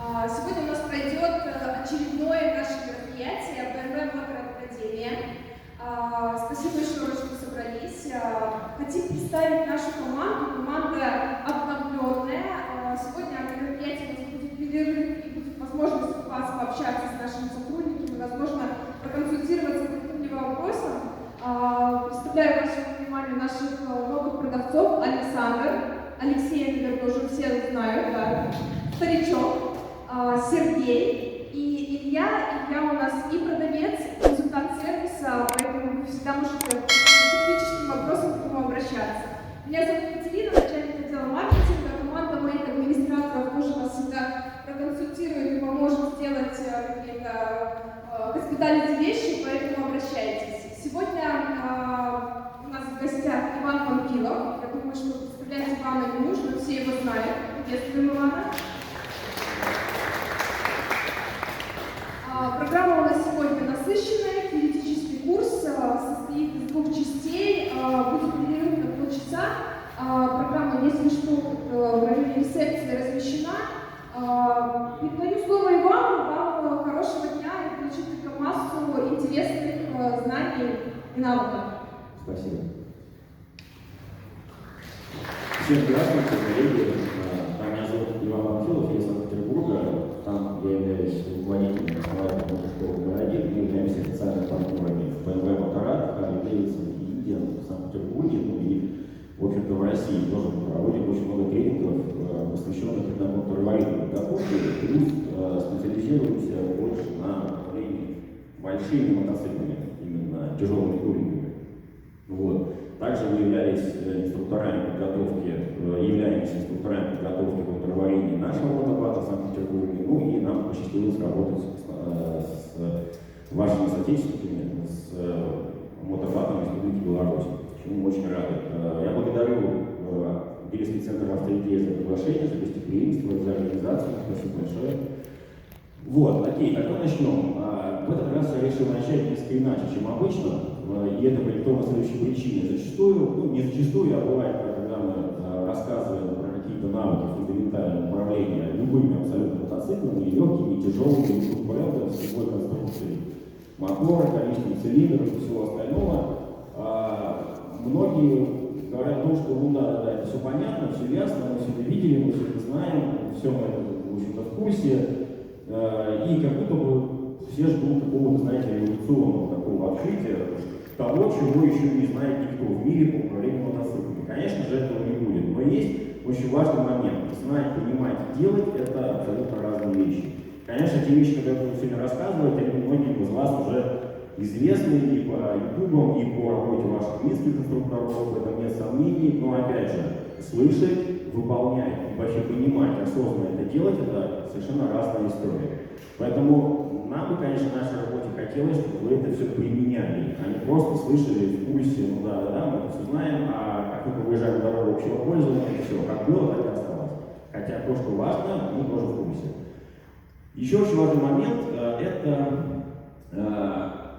Сегодня у нас пройдет очередное наше мероприятие BMW Мотор Академия. Спасибо еще раз, что собрались. Хотим представить нашу команду. Команда обновленная. Сегодня мероприятие у нас будет перерыв и будет возможность у вас пообщаться с нашими сотрудниками, возможно, проконсультироваться по каким-либо вопросам. Представляю вашему вниманию наших новых продавцов. Алексея, наверное, уже все знают, да. Старичок. Сергей и Илья. Илья у нас и продавец, и консультант сервиса, поэтому вы всегда можете по техническим вопросам к нему обращаться. Меня зовут Екатерина, начальник отдела маркетинга. Команда моих администраторов тоже вас всегда проконсультирует и поможет сделать какие-то госпитальные вещи, поэтому обращайтесь. Сегодня у нас в гостях Иван Пампилов. Я думаю, что представлять Ивана не нужно, все его знают. Приветствуем Ивана. Программа у нас сегодня насыщенная, теоретический курс состоит из двух частей, будет перерыв на 2 часа. Программа, если что, в районе ресепции размещена. Передаю слово Ивану, вам хорошего дня и получите массу интересных знаний и навыков. Спасибо. Всем здравствуйте, коллеги. Меня зовут Иван Памфилов, я из Санкт-Петербурга. Там я являюсь руководителем основателем мотошколы «Городик». Мы являемся официальными партнерами BMW Motorrad, Harley Davidson и Indian в Санкт-Петербурге. Ну и, в общем-то, в России тоже мы проводим очень много тренингов, посвященных именно мотороллерной подготовке, плюс специализируемся больше на направлении большими мотоциклами, именно тяжелыми турингами. Вот. Также мы являемся инструкторами подготовки в мотороллерии нашего мотобата в Санкт-Петербурге. Ну и нам посчастливилось работать с вашими соотечественниками, с мотобатом Республики Беларусь, чему мы очень рады. Я благодарю Киевский центр авторитета за приглашение, за гостеприимство, за организацию. Спасибо большое. Вот, окей, тогда начнем. В этот раз я решил начать несколько иначе, чем обычно, и это по той следующей причине. Зачастую, не зачастую, а бывает, когда мы рассказываем про какие-то навыки фундаментального управления любыми абсолютно мотоциклами, и легкими, и тяжелыми, и турбулентными, с любой конструкцией мотора, количеством цилиндров и всего остального. Многие говорят о том, что да, это все понятно, все ясно, мы все это видели, мы все это знаем, все мы это, в общем-то, в курсе. И как будто бы все ждут какого-то, знаете, революционного такого открытия, того, чего еще не знает никто в мире по управлению мотоциклами. Конечно же, этого не будет. Но есть очень важный момент. Знать, понимать и делать – это абсолютно разные вещи. Конечно, те вещи, которые я буду сегодня рассказывать, они многим из вас уже известны и по ютубам, и по работе ваших минских инструкторов, в этом нет сомнений. Но опять же, слышать, выполнять и вообще понимать, осознанно это делать – это совершенно разная история. Поэтому нам бы, конечно, в нашей работе хотелось, чтобы вы это все применяли, а не просто слышали в курсе, ну да, мы это все знаем, а как только выезжаем на дорогу общего пользования, все, как было, так и осталось. Хотя то, что важно, мы тоже в курсе. Еще очень важный момент – это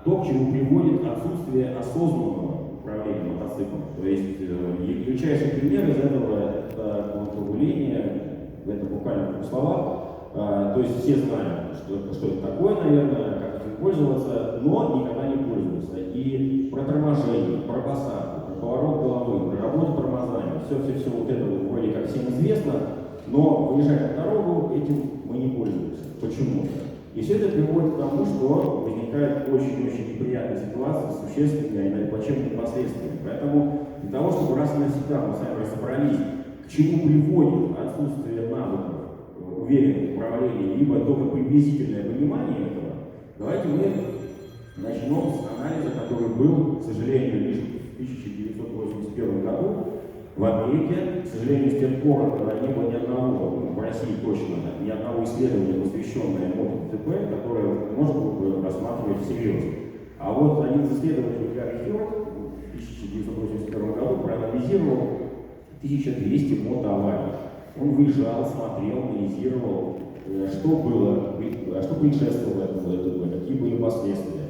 то, к чему приводит отсутствие осознанного управления мотоциклом. То есть ярчайший пример из этого – это контррегуление, это буквально в 2 словах. То есть все знают, что это такое, наверное, как этим пользоваться, но никогда не пользуются. И про торможение, про посадку, про поворот головы, про работу тормозами, все вот это вроде как всем известно, но выезжая на дорогу, этим мы не пользуемся. Почему-то. И все это приводит к тому, что возникают очень-очень неприятные ситуации с существенными и плачевными последствиями. Поэтому для того, чтобы раз и навсегда мы с вами разобрались, к чему приводит отсутствие навыков уверенного управления, либо только приблизительное понимание этого, давайте мы начнем с анализа, который был, к сожалению, лишь в 1981 году в Америке. К сожалению, с тех пор не было ни одного, в России точно, ни одного исследования, посвященного мотоДТП, которое можно было бы рассматривать всерьез. А вот один из исследователей Гарри Хёрд в 1981 году проанализировал 1200 мотоаварий. Он выезжал, смотрел, анализировал, что предшествовало этому ДТП, какие были последствия,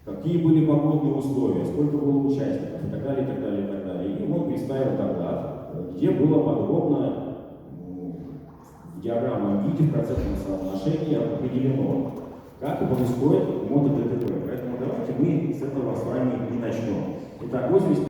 какие были погодные условия, сколько было участников и так далее, и так далее, и так далее. И он представил доклад, где было подробно диаграммы видите в процентном соотношении определено, как происходит мотодТП. Поэтому давайте мы с этого с вами и начнем. Итак, 80.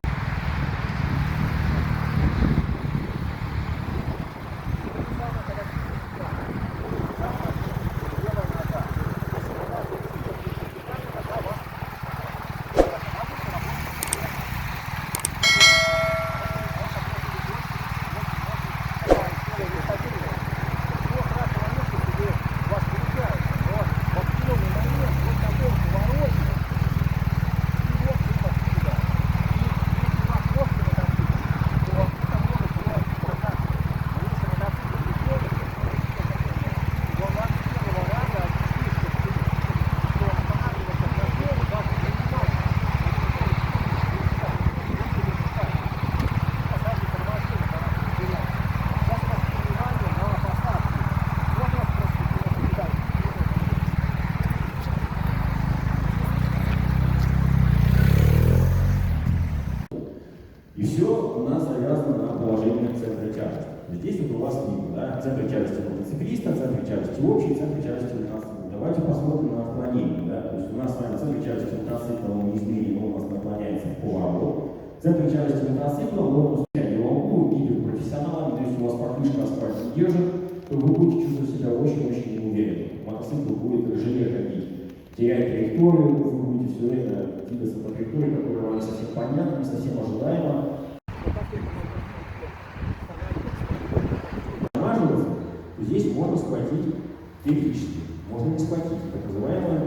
И все у нас завязано на положение центра тяжести. Здесь вот у вас видно, да, центр тяжести мотоциклиста, центр тяжести общий, центр тяжести мотоцикла. Давайте посмотрим на отклонение. Да? То есть у нас с вами центр тяжести мотоцикла, он неизмерим, он у нас наклоняется в поворот. Центр тяжести мотоцикла, он я могу видеть профессионалами, то есть у вас покрышка асфальт не держит, то вы будете чувствовать себя очень-очень неуверенно. Мотоцикл будет тяжелее ходить. Терять траекторию, вы будете все время двигаться по траектории, которая вам не совсем понятна, не совсем ожидаема. Замаживаться, здесь можно схватить теоретически, можно не схватить, так называемая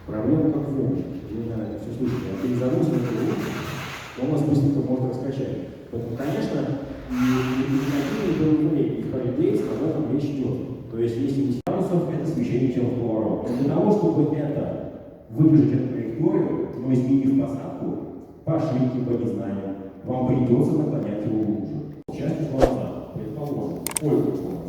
проблема как функция. Вы, наверное, все слышите, а перезагрузка он вас быстренько может раскачать. Поэтому, конечно, и холидейс об этом речь идет. То есть, если 10 градусов, это смещение тела в поворот. Но для того, чтобы это выбежать эту траекторию, но изменив посадку, по ошибке, по незнанию, вам придется наклонять его глубже. Часть ушла назад, предположим, сколько